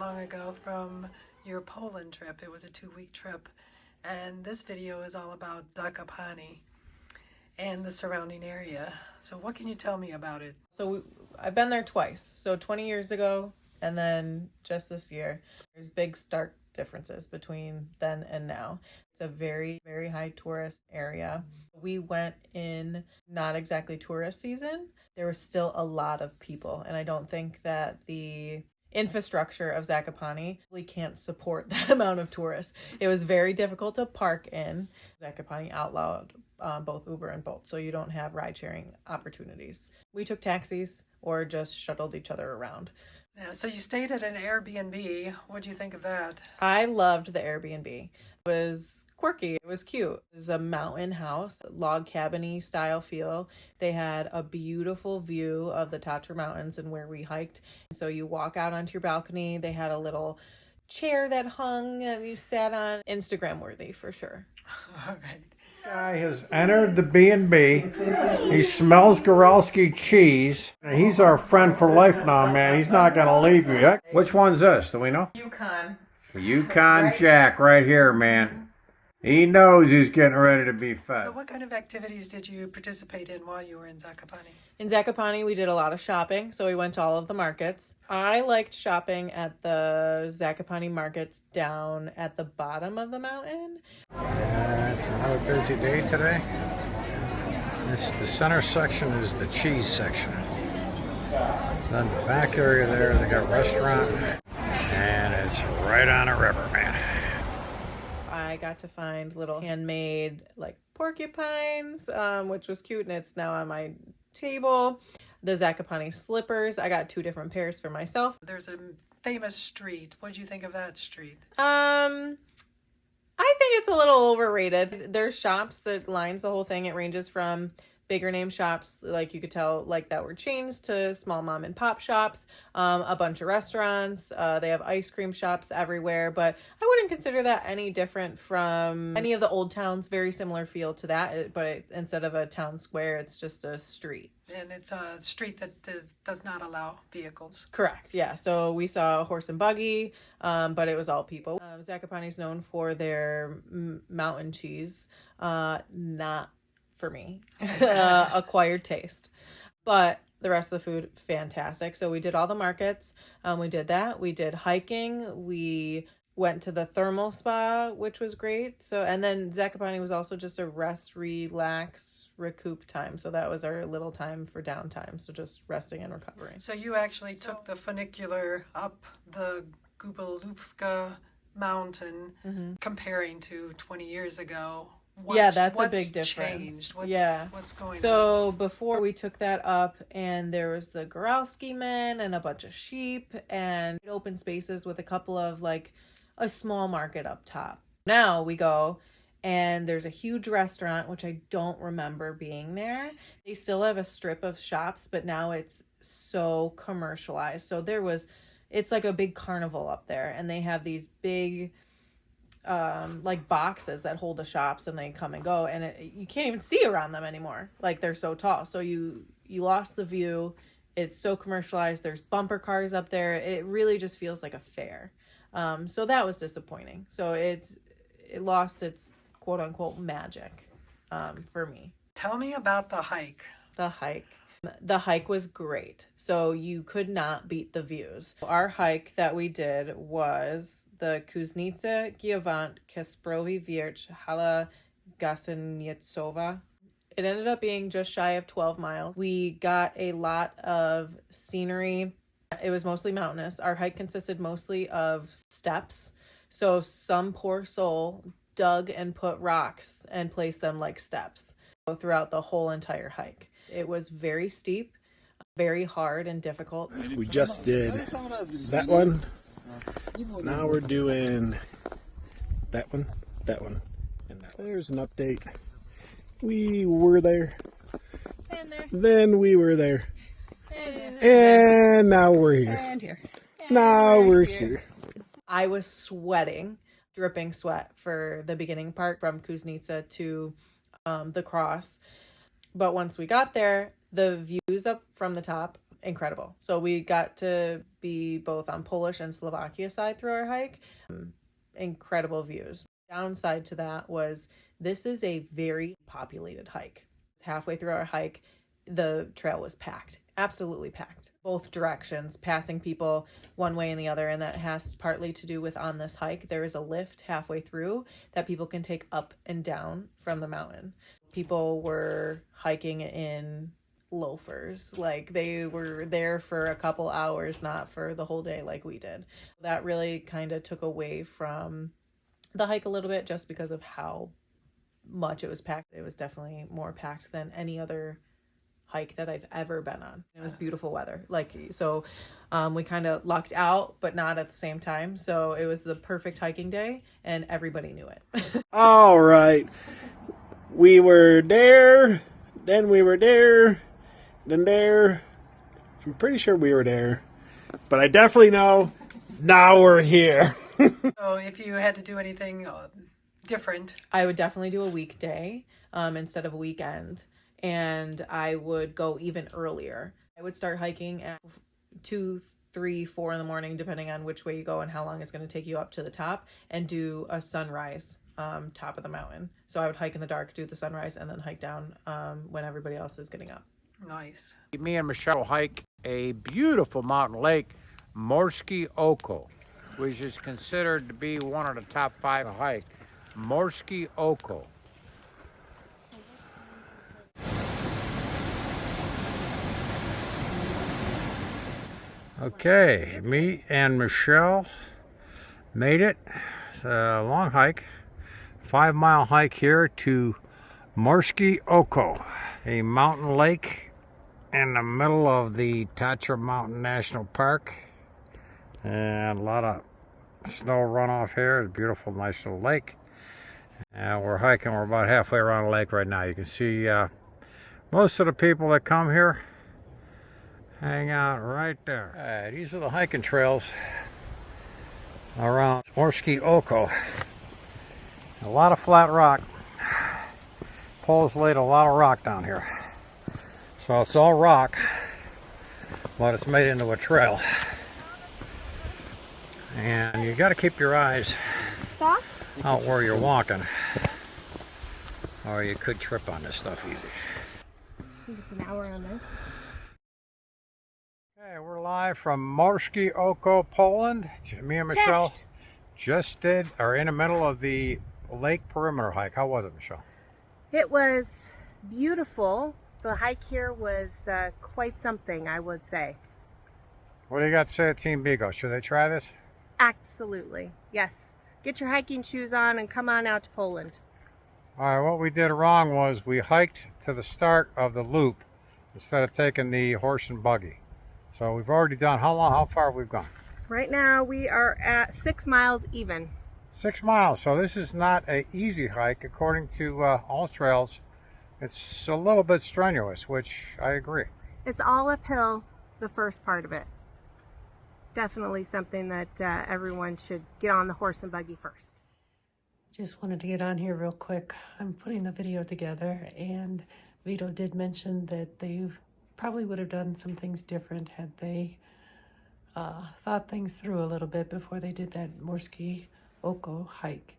long ago from your Poland trip. It was a 2-week trip. And this video is all about Zakopane and the surrounding area. So what can you tell me about it? So I've been there twice. So 20 years ago and then just this year. There's big stark differences between then and now. It's a very, very high tourist area. We went in not exactly tourist season. There was still a lot of people, and I don't think that the infrastructure of Zakopane really can't support that amount of tourists. It was very difficult to park in. Zakopane outlawed both Uber and Bolt, so you don't have ride-sharing opportunities. We took taxis or just shuttled each other around. Yeah, so you stayed at an Airbnb. What do you think of that? I loved the Airbnb. It was quirky. It was cute. It was a mountain house, log cabin-y style feel. They had a beautiful view of the Tatra mountains and where we hiked. So you walk out onto your balcony. They had a little chair that hung that you sat on. Instagram worthy for sure. All right. Guy has entered the B&B. He smells Goralski cheese. He's our friend for life now, man. He's not going to leave you. Which one's this? Do we know? Yukon. Yukon Jack right here, man. He knows he's getting ready to be fed. So what kind of activities did you participate in while you were in Zakopane? In Zakopane, we did a lot of shopping, so we went to all of the markets. I liked shopping at the Zakopane markets down at the bottom of the mountain. It's another busy day today. The center section is the cheese section. Then the back area there, they got a restaurant, and it's right on a river, man. I got to find little handmade like porcupines, which was cute, and it's now on my table. The Zakopane slippers, I got 2 different pairs for myself. There's a famous street. What do you think of that street? I think it's a little overrated. There's shops that lines the whole thing. It ranges from bigger name shops, like you could tell, like that were chains, to small mom and pop shops, a bunch of restaurants. They have ice cream shops everywhere, but I wouldn't consider that any different from any of the old towns. Very similar feel to that, but instead of a town square, it's just a street. And it's a street that does not allow vehicles. Correct, yeah. So we saw a horse and buggy, but it was all people. Zakopane is known for their mountain cheese, not for me, acquired taste, but the rest of the food, fantastic. So we did all the markets. We did that. We did hiking. We went to the thermal spa, which was great. So, and then Zakopane was also just a rest, relax, recoup time. So that was our little time for downtime. So just resting and recovering. So you actually took the funicular up the Gubałówka mountain, comparing to 20 years ago. That's a big difference. Changed? What's going on? So before we took that up, and there was the Goralski men and a bunch of sheep and open spaces with a couple of like a small market up top. Now we go and there's a huge restaurant, which I don't remember being there. They still have a strip of shops, but now it's so commercialized. So it's like a big carnival up there, and they have these big like boxes that hold the shops, and they come and go, and you can't even see around them anymore. Like, they're so tall. So you lost the view. It's so commercialized. There's bumper cars up there. It really just feels like a fair. So that was disappointing. So it lost its quote unquote magic for me. Tell me about the hike. The hike was great. So you could not beat the views. Our hike that we did was the Kuznica Giewant Kasprowy Wierch Hala Gasennicowa. It ended up being just shy of 12 miles. We got a lot of scenery. It was mostly mountainous. Our hike consisted mostly of steps. So some poor soul dug and put rocks and placed them like steps throughout the whole entire hike. It was very steep, very hard and difficult. We just did that one. Now we're doing that one, and that one. There's an update. We were there. Then we were there. And now we're here. And here. Now we're here. I was sweating, dripping sweat for the beginning part from Kuznica to the cross. But once we got there, the views up from the top incredible. So we got to be both on Polish and Slovakia side through our hike. Incredible views. Downside to that was this is a very populated hike. Halfway through our hike, the trail was packed, absolutely packed, both directions, passing people one way and the other. And that has partly to do with on this hike, there is a lift halfway through that people can take up and down from the mountain. People were hiking in loafers, like they were there for a couple hours, not for the whole day like we did. That really kind of took away from the hike a little bit just because of how much it was packed. It was definitely more packed than any other hike that I've ever been on. It was beautiful weather. We kind of lucked out, but not at the same time. So it was the perfect hiking day and everybody knew it. All right. We were there, then we were there, then there. I'm pretty sure we were there, but I definitely know now we're here. So if you had to do anything different, I would definitely do a weekday instead of a weekend. And I would go even earlier. I would start hiking at 2, 3, 4 in the morning, depending on which way you go and how long it's going to take you up to the top, and do a sunrise top of the mountain. So I would hike in the dark, do the sunrise, and then hike down when everybody else is getting up. nice. Me and Michelle hike a beautiful mountain lake, Morskie Oko, which is considered to be one of the top 5 to hike. Morskie Oko. Okay, me and Michelle made it. It's a long hike, 5-mile hike here to Morskie Oko, a mountain lake in the middle of the Tatra Mountain National Park. And a lot of snow runoff here. It's a beautiful, nice little lake. And we're hiking, we're about halfway around the lake right now. You can see most of the people that come here hang out right there. These are the hiking trails around Morskie Oko. A lot of flat rock. Poles laid a lot of rock down here. So it's all rock, but it's made into a trail. And you got to keep your eyes out where you're walking, or you could trip on this stuff easy. I think it's an hour on this. Okay, we're live from Morskie Oko, Poland. Me and Michelle are in the middle of the lake perimeter hike. How was it, Michelle? It was beautiful. The hike here was quite something, I would say. What do you got to say to Team Bigo? Should they try this? Absolutely. Yes. Get your hiking shoes on and come on out to Poland. All right, what we did wrong was we hiked to the start of the loop instead of taking the horse and buggy. So we've already done, how far have we gone? Right now we are at 6 miles even. 6 miles. So this is not an easy hike. According to all trails, it's a little bit strenuous, which I agree. It's all uphill, the first part of it. Definitely something that everyone should get on the horse and buggy first. Just wanted to get on here real quick. I'm putting the video together, and Vito did mention that they probably would have done some things different had they thought things through a little bit before they did that Morskie Oko hike.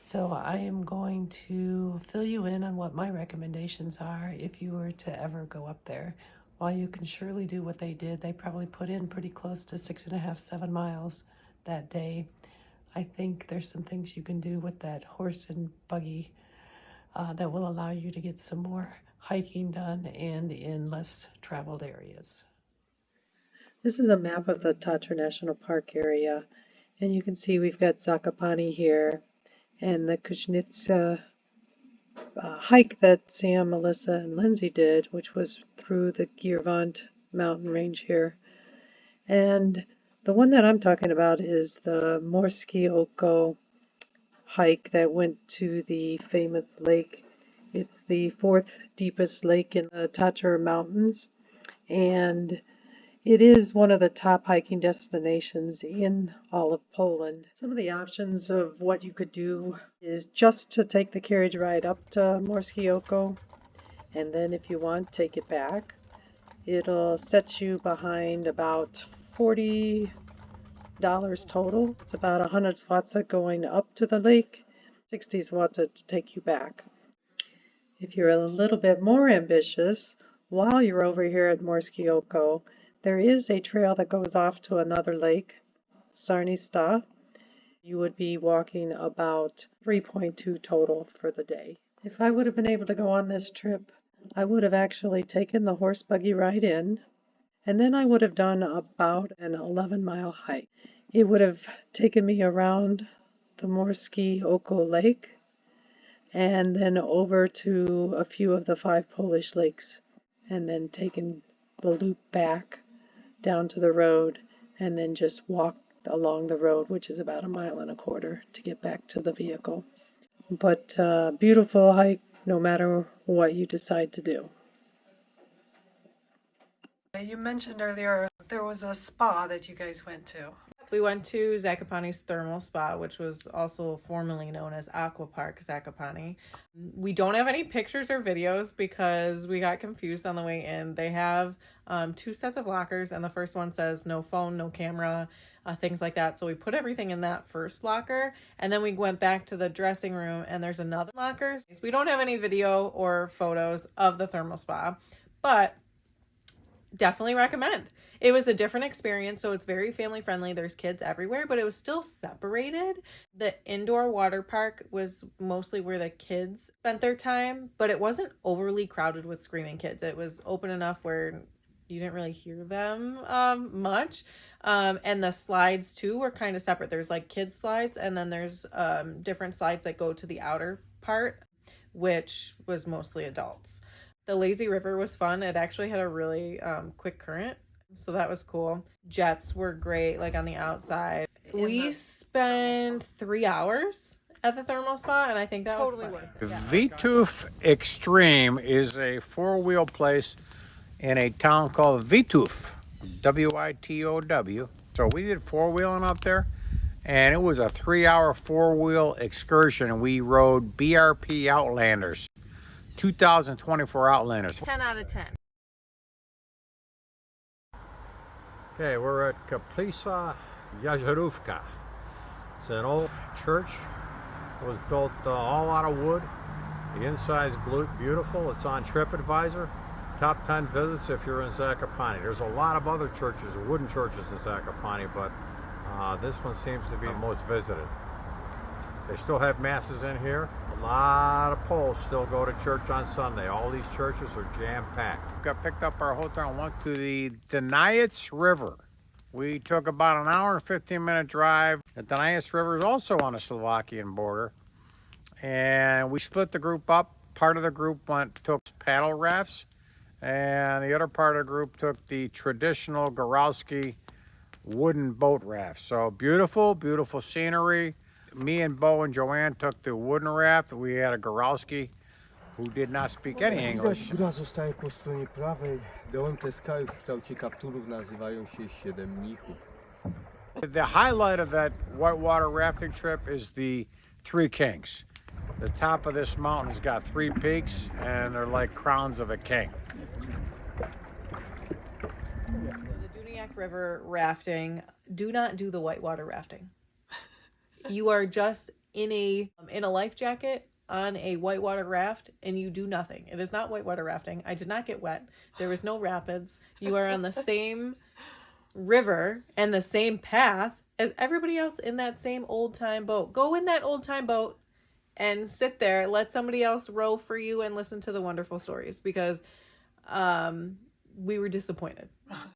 So I am going to fill you in on what my recommendations are if you were to ever go up there. While you can surely do what they did, they probably put in pretty close to 6.5, 7 miles that day. I think there's some things you can do with that horse and buggy that will allow you to get some more hiking done and in less traveled areas. This is a map of the Tatra National Park area, and you can see we've got Zakopane here and the Kuznitsa hike that Sam, Melissa, and Lindsay did, which was through the Gierwand mountain range here. And the one that I'm talking about is the Morskie Oko hike that went to the famous lake. It's the 4th deepest lake in the Tatra Mountains, and it is one of the top hiking destinations in all of Poland. Some of the options of what you could do is just to take the carriage ride up to Morskie Oko, and then if you want, take it back. It'll set you behind about $40 total. It's about 100 zloty going up to the lake, 60 zloty to take you back. If you're a little bit more ambitious, while you're over here at Morskie Oko, there is a trail that goes off to another lake, Sarnista. You would be walking about 3.2 total for the day. If I would have been able to go on this trip, I would have actually taken the horse buggy ride in, and then I would have done about an 11-mile hike. It would have taken me around the Morskie Oko Lake, and then over to a few of the 5 Polish lakes, and then taken the loop back down to the road, and then just walked along the road, which is about 1.25 miles to get back to the vehicle. But beautiful hike no matter what you decide to do. You mentioned earlier there was a spa that you guys went to. We went to Zakopane's Thermal Spa, which was also formerly known as Aqua Park Zakopane. We don't have any pictures or videos because we got confused on the way in. They have 2 sets of lockers, and the first one says no phone, no camera, things like that. So we put everything in that first locker, and then we went back to the dressing room, and there's another locker. So we don't have any video or photos of the thermal spa, but definitely recommend. It was a different experience, so it's very family friendly. There's kids everywhere, but it was still separated. The indoor water park was mostly where the kids spent their time, but it wasn't overly crowded with screaming kids. It was open enough where you didn't really hear them much. And the slides too were kind of separate. There's like kids slides, and then there's different slides that go to the outer part, which was mostly adults. The lazy river was fun. It actually had a really quick current, so that was cool. Jets were great, like on the outside. We spent 3 hours at the thermal spa, and I think that Totally was worth fun. it. Witowextreme is a 4-wheel place in a town called Witow, W-I-T-O-W. So we did 4-wheeling up there, and it was a 3-hour 4-wheel excursion, and we rode BRP Outlanders, 2024 Outlanders. 10 out of 10. Okay, we're at Kaplisa Jaszczurówka. It's an old church. It was built all out of wood. The inside's beautiful. It's on TripAdvisor. Top 10 visits if you're in Zakopane. There's a lot of other churches, wooden churches in Zakopane, but this one seems to be the most visited. They still have masses in here. A lot of Poles still go to church on Sunday. All these churches are jam-packed. Got picked up our hotel and went to the Dunajec River. We took about an hour and 15-minute drive. The Dunajec River is also on the Slovakian border. And we split the group up. Part of the group took paddle rafts, and the other part of the group took the traditional Góralski wooden boat raft. So beautiful, beautiful scenery. Me and Bo and Joanne took the wooden raft. We had a Góralski who did not speak any English. Góra zostaje po stronie prawej. Dołem te skały w kształcie kapturów nazywają się Siedem Mnichów. The highlight of that whitewater rafting trip is the Three Kings. The top of this mountain has got 3 peaks, and they're like crowns of a king. The Dunajec River rafting, do not do the whitewater rafting. You are just in a life jacket on a whitewater raft, and you do nothing. It is not whitewater rafting. I did not get wet. There was no rapids. You are on the same river and the same path as everybody else in that same old-time boat. Go in that old-time boat and sit there, let somebody else row for you and listen to the wonderful stories, because we were disappointed.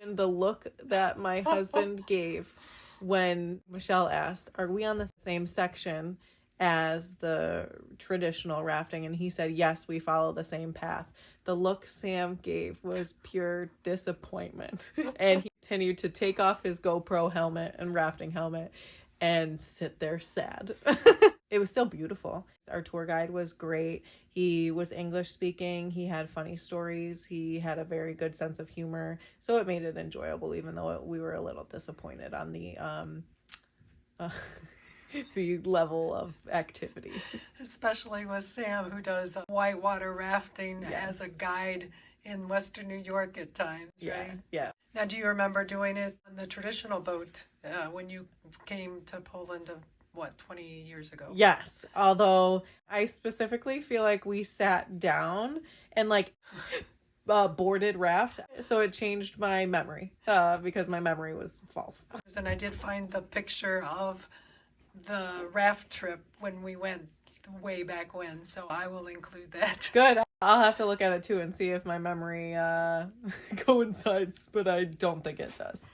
And the look that my husband gave when Michelle asked, are we on the same section as the traditional rafting? And he said, yes, we follow the same path. The look Sam gave was pure disappointment. And he continued to take off his GoPro helmet and rafting helmet and sit there sad. It was still beautiful. Our tour guide was great. He was English speaking. He had funny stories. He had a very good sense of humor. So it made it enjoyable, even though we were a little disappointed on the the level of activity. Especially with Sam, who does whitewater rafting as a guide in Western New York at times, right? Yeah. Now, do you remember doing it on the traditional boat when you came to Poland, what, 20 years ago? Yes. Although I specifically feel like we sat down and like boarded raft. So it changed my memory because my memory was false. And I did find the picture of the raft trip when we went way back when, so I will include that. Good. I'll have to look at it too and see if my memory coincides, but I don't think it does.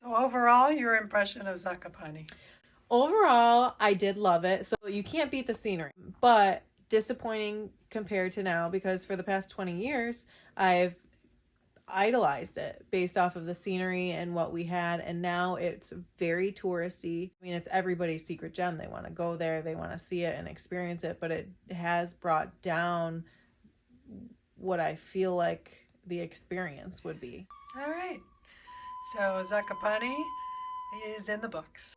So overall, your impression of Zakopane? Overall, I did love it. So you can't beat the scenery, but disappointing compared to now because for the past 20 years, I've idolized it based off of the scenery and what we had, and now it's very touristy. I mean, it's everybody's secret gem. They want to go there, they want to see it and experience it, but it has brought down what I feel like the experience would be. All right. So Zakopane is in the books.